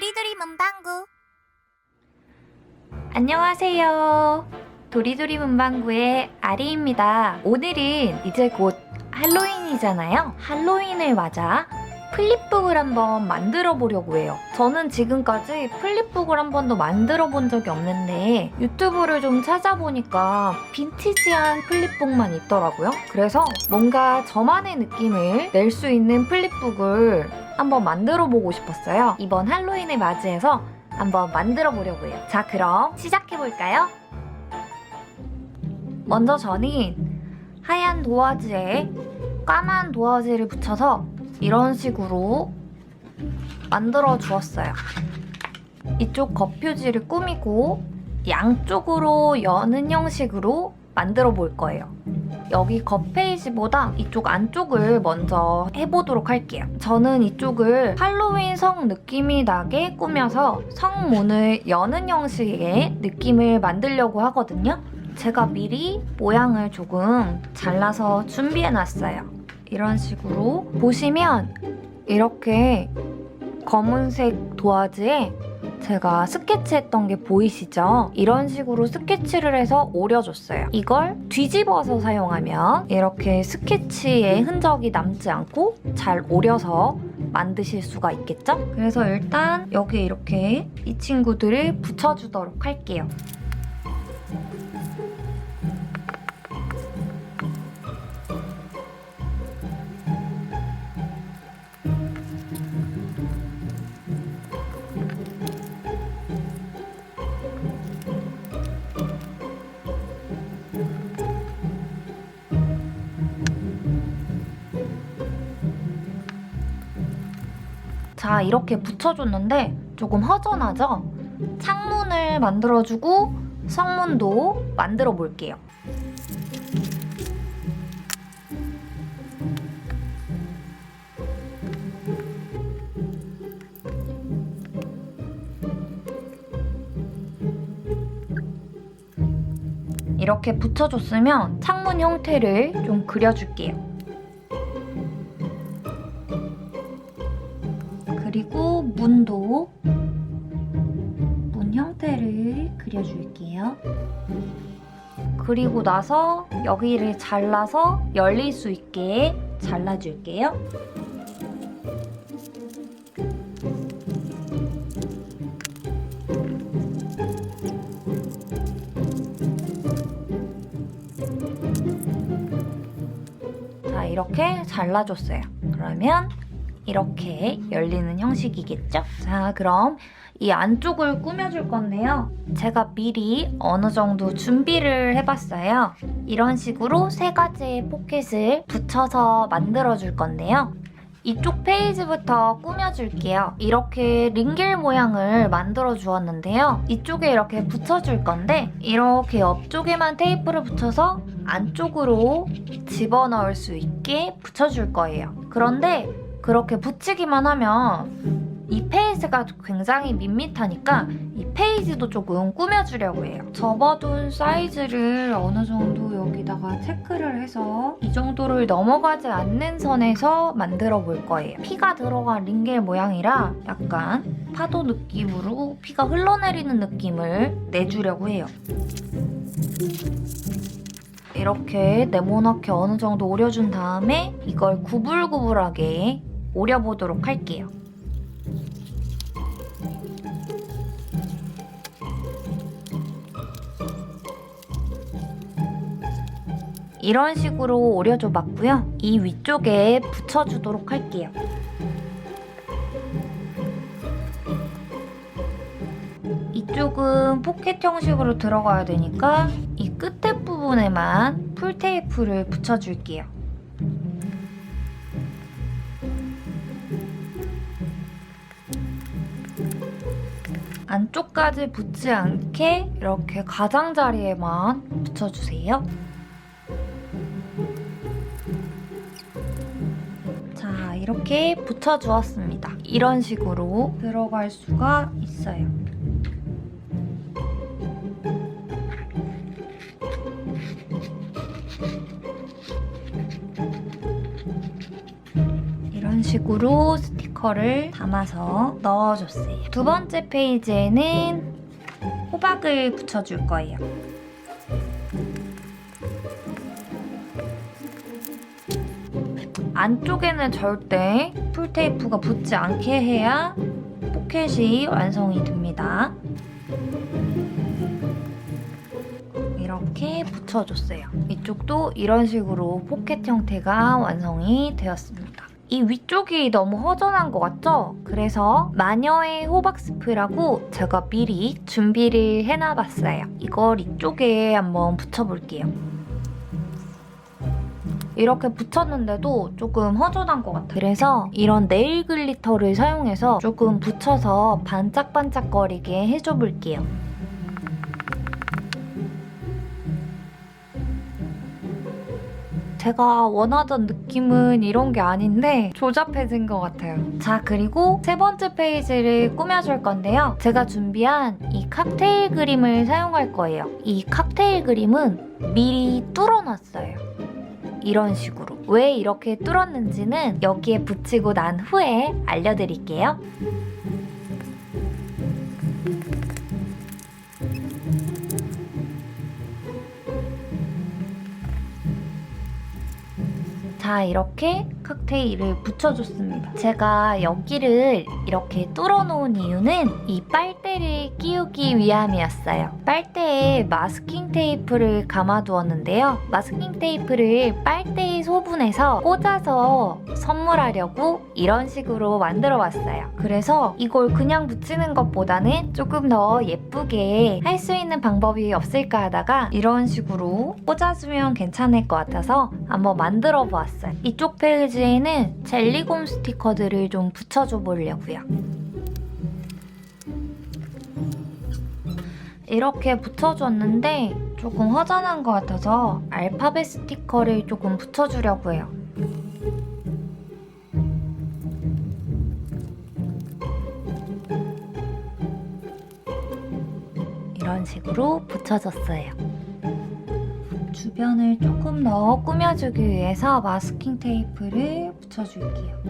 도리도리 문방구. 안녕하세요. 도리도리 문방구의 아리입니다. 오늘은 이제 곧 할로윈이잖아요. 할로윈을 맞아 플립북을 한번 만들어 보려고 해요. 저는 지금까지 플립북을 한 번도 만들어 본 적이 없는데 유튜브를 좀 찾아보니까 빈티지한 플립북만 있더라고요. 그래서 뭔가 저만의 느낌을 낼 수 있는 플립북을 한번 만들어 보고 싶었어요. 이번 할로윈을 맞이해서 한번 만들어 보려고 해요. 자, 그럼 시작해 볼까요? 먼저 저는 하얀 도화지에 까만 도화지를 붙여서 이런 식으로 만들어 주었어요. 이쪽 겉표지를 꾸미고 양쪽으로 여는 형식으로 만들어 볼 거예요. 여기 겉페이지보다 이쪽 안쪽을 먼저 해보도록 할게요. 저는 이쪽을 할로윈 성 느낌이 나게 꾸며서 성문을 여는 형식의 느낌을 만들려고 하거든요. 제가 미리 모양을 조금 잘라서 준비해놨어요. 이런 식으로 보시면 이렇게 검은색 도화지에 제가 스케치했던 게 보이시죠? 이런 식으로 스케치를 해서 오려줬어요. 이걸 뒤집어서 사용하면 이렇게 스케치의 흔적이 남지 않고 잘 오려서 만드실 수가 있겠죠? 그래서 일단 여기에 이렇게 이 친구들을 붙여주도록 할게요. 자, 이렇게 붙여줬는데 조금 허전하죠? 창문을 만들어주고 성문도 만들어 볼게요. 이렇게 붙여줬으면 창문 형태를 좀 그려줄게요. 그리고 문도 문 형태를 그려줄게요. 그리고 나서 여기를 잘라서 열릴 수 있게 잘라줄게요. 자, 이렇게 잘라줬어요. 그러면 이렇게 열리는 형식이겠죠? 자, 그럼 이 안쪽을 꾸며줄 건데요. 제가 미리 어느 정도 준비를 해봤어요. 이런 식으로 세 가지의 포켓을 붙여서 만들어줄 건데요. 이쪽 페이지부터 꾸며줄게요. 이렇게 링겔 모양을 만들어 주었는데요. 이쪽에 이렇게 붙여줄 건데 이렇게 옆쪽에만 테이프를 붙여서 안쪽으로 집어넣을 수 있게 붙여줄 거예요. 그런데 그렇게 붙이기만 하면 이 페이지가 굉장히 밋밋하니까 이 페이지도 조금 꾸며주려고 해요. 접어둔 사이즈를 어느 정도 여기다가 체크를 해서 이 정도를 넘어가지 않는 선에서 만들어 볼 거예요. 피가 들어간 링겔 모양이라 약간 파도 느낌으로 피가 흘러내리는 느낌을 내주려고 해요. 이렇게 네모나게 어느 정도 오려준 다음에 이걸 구불구불하게 오려보도록 할게요. 이런 식으로 오려줘 봤고요. 이 위쪽에 붙여주도록 할게요. 이쪽은 포켓 형식으로 들어가야 되니까 이 끝에 부분에만 풀테이프를 붙여줄게요. 안쪽까지 붙지 않게 이렇게 가장자리에만 붙여주세요. 자, 이렇게 붙여주었습니다. 이런 식으로 들어갈 수가 있어요. 이런 식으로 스티커 스티커를 담아서 넣어줬어요. 두 번째 페이지에는 호박을 붙여줄 거예요. 안쪽에는 절대 풀테이프가 붙지 않게 해야 포켓이 완성이 됩니다. 이렇게 붙여줬어요. 이쪽도 이런 식으로 포켓 형태가 완성이 되었습니다. 이 위쪽이 너무 허전한 것 같죠? 그래서 마녀의 호박 스프라고 제가 미리 준비를 해놔봤어요. 이걸 이쪽에 한번 붙여볼게요. 이렇게 붙였는데도 조금 허전한 것 같아요. 그래서 이런 네일 글리터를 사용해서 조금 붙여서 반짝반짝거리게 해줘볼게요. 제가 원하던 느낌은 이런 게 아닌데 조잡해진 것 같아요. 자, 그리고 세 번째 페이지를 꾸며줄 건데요. 제가 준비한 이 칵테일 그림을 사용할 거예요. 이 칵테일 그림은 미리 뚫어놨어요. 이런 식으로. 왜 이렇게 뚫었는지는 여기에 붙이고 난 후에 알려드릴게요. 자, 이렇게 칵테일을 붙여줬습니다. 제가 여기를 이렇게 뚫어놓은 이유는 이 빨대를 끼우기 위함이었어요. 빨대에 마스킹 테이프를 감아두었는데요. 마스킹 테이프를 빨대에 소분해서 꽂아서 선물하려고 이런 식으로 만들어봤어요. 그래서 이걸 그냥 붙이는 것보다는 조금 더 예쁘게 할 수 있는 방법이 없을까 하다가 이런 식으로 꽂아주면 괜찮을 것 같아서 한번 만들어보았어요. 이쪽 페이지에는 젤리곰 스티커들을 좀 붙여줘 보려고요. 이렇게 붙여줬는데 조금 허전한 것 같아서 알파벳 스티커를 조금 붙여주려고 해요. 이런 식으로 붙여줬어요. 주변을 조금 더 꾸며주기 위해서 마스킹 테이프를 붙여줄게요.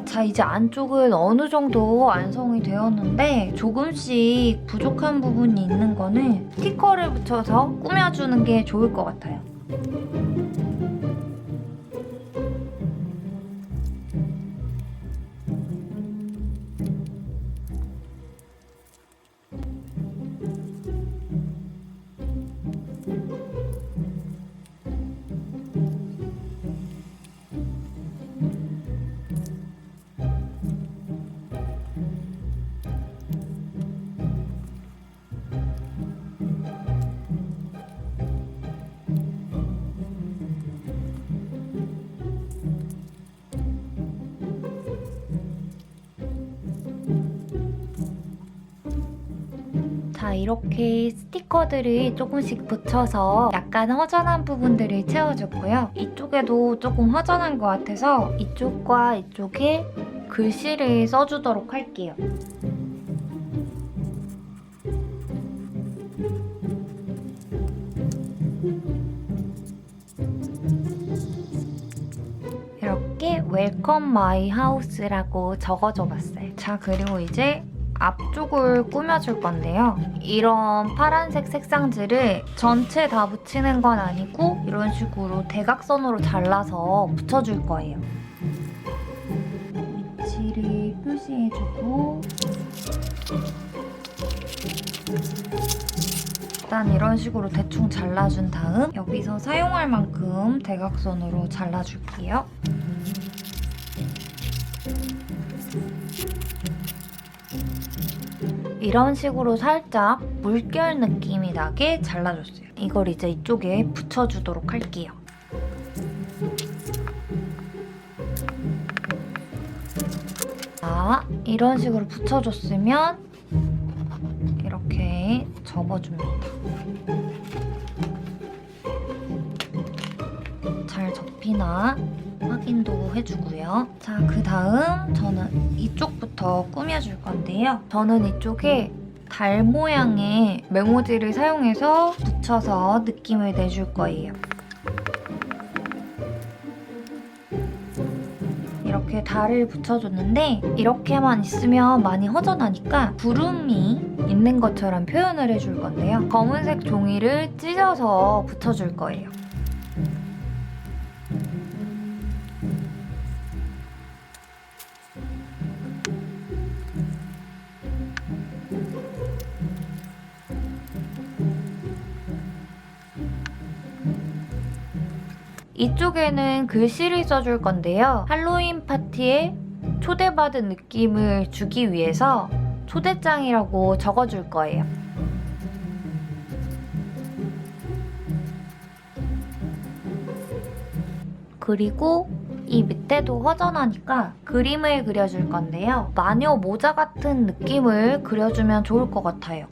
자, 이제 안쪽은 어느 정도 완성이 되었는데 조금씩 부족한 부분이 있는 거는 스티커를 붙여서 꾸며주는 게 좋을 것 같아요. 자, 이렇게 스티커들을 조금씩 붙여서 약간 허전한 부분들을 채워줬고요. 이쪽에도 조금 허전한 것 같아서 이쪽과 이쪽에 글씨를 써주도록 할게요. 이렇게 웰컴 마이 하우스라고 적어줘봤어요. 자, 그리고 이제 앞쪽을 꾸며줄 건데요. 이런 파란색 색상지를 전체 다 붙이는 건 아니고 이런 식으로 대각선으로 잘라서 붙여줄 거예요. 위치를 표시해주고 일단 이런 식으로 대충 잘라준 다음 여기서 사용할 만큼 대각선으로 잘라줄게요. 이런 식으로 살짝 물결 느낌이 나게 잘라줬어요. 이걸 이제 이쪽에 붙여주도록 할게요. 자, 이런 식으로 붙여줬으면 이렇게 접어줍니다. 잘 접히나 확인도 해주고요. 자, 그 다음 저는 이쪽부터 꾸며줄 건데요. 저는 이쪽에 달 모양의 메모지를 사용해서 붙여서 느낌을 내줄 거예요. 이렇게 달을 붙여줬는데 이렇게만 있으면 많이 허전하니까 구름이 있는 것처럼 표현을 해줄 건데요. 검은색 종이를 찢어서 붙여줄 거예요. 이쪽에는 글씨를 써줄 건데요. 할로윈 파티에 초대받은 느낌을 주기 위해서 초대장이라고 적어줄 거예요. 그리고 이 밑에도 허전하니까 그림을 그려줄 건데요. 마녀 모자 같은 느낌을 그려주면 좋을 것 같아요.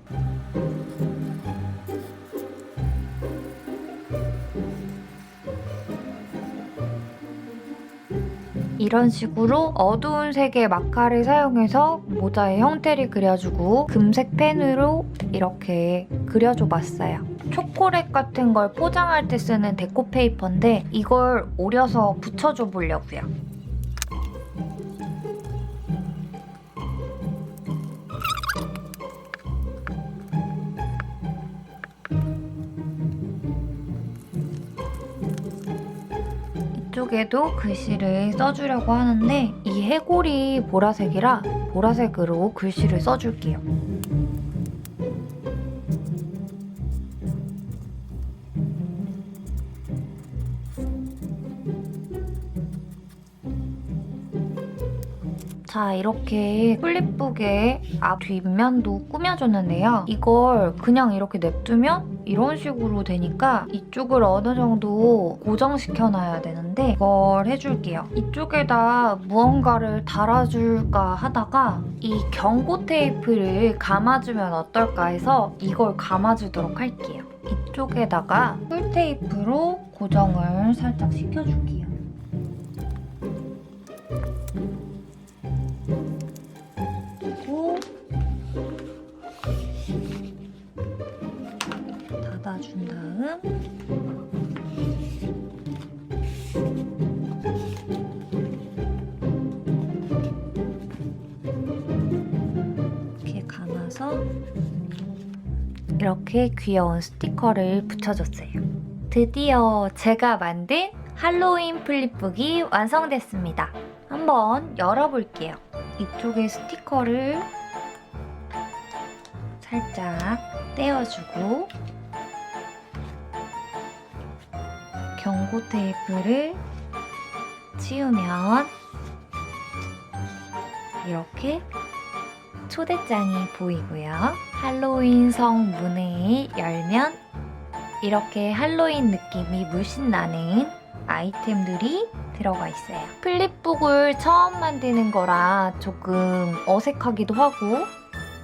이런 식으로 어두운 색의 마카를 사용해서 모자의 형태를 그려주고 금색 펜으로 이렇게 그려줘 봤어요. 초콜릿 같은 걸 포장할 때 쓰는 데코 페이퍼인데 이걸 오려서 붙여줘 보려고요. 이쪽에도 글씨를 써주려고 하는데 이 해골이 보라색이라 보라색으로 글씨를 써줄게요. 자, 이렇게 플립북의 앞 뒷면도 꾸며줬는데요. 이걸 그냥 이렇게 냅두면 이런 식으로 되니까 이쪽을 어느 정도 고정시켜놔야 되는데 이걸 해줄게요. 이쪽에다 무언가를 달아줄까 하다가 이 경고 테이프를 감아주면 어떨까 해서 이걸 감아주도록 할게요. 이쪽에다가 꿀테이프로 고정을 살짝 시켜줄게요. 닫아준 다음 이렇게 감아서 이렇게 귀여운 스티커를 붙여줬어요. 드디어 제가 만든 할로윈 플립북이 완성됐습니다. 한번 열어볼게요. 이쪽에 스티커를 살짝 떼어주고 경고 테이프를 치우면 이렇게 초대장이 보이고요. 할로윈 성 문을 열면 이렇게 할로윈 느낌이 물씬 나는 아이템들이 들어가 있어요. 플립북을 처음 만드는 거라 조금 어색하기도 하고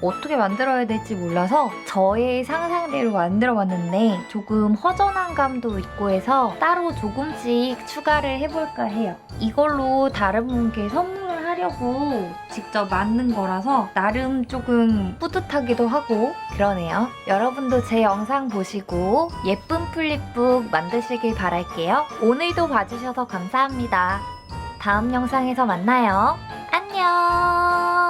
어떻게 만들어야 될지 몰라서 저의 상상대로 만들어봤는데 조금 허전한 감도 있고 해서 따로 조금씩 추가를 해볼까 해요. 이걸로 다른 분께 선물을 하려고 직접 만든 거라서 나름 조금 뿌듯하기도 하고 그러네요. 여러분도 제 영상 보시고 예쁜 플립북 만드시길 바랄게요. 오늘도 봐주셔서 감사합니다. 다음 영상에서 만나요. 안녕!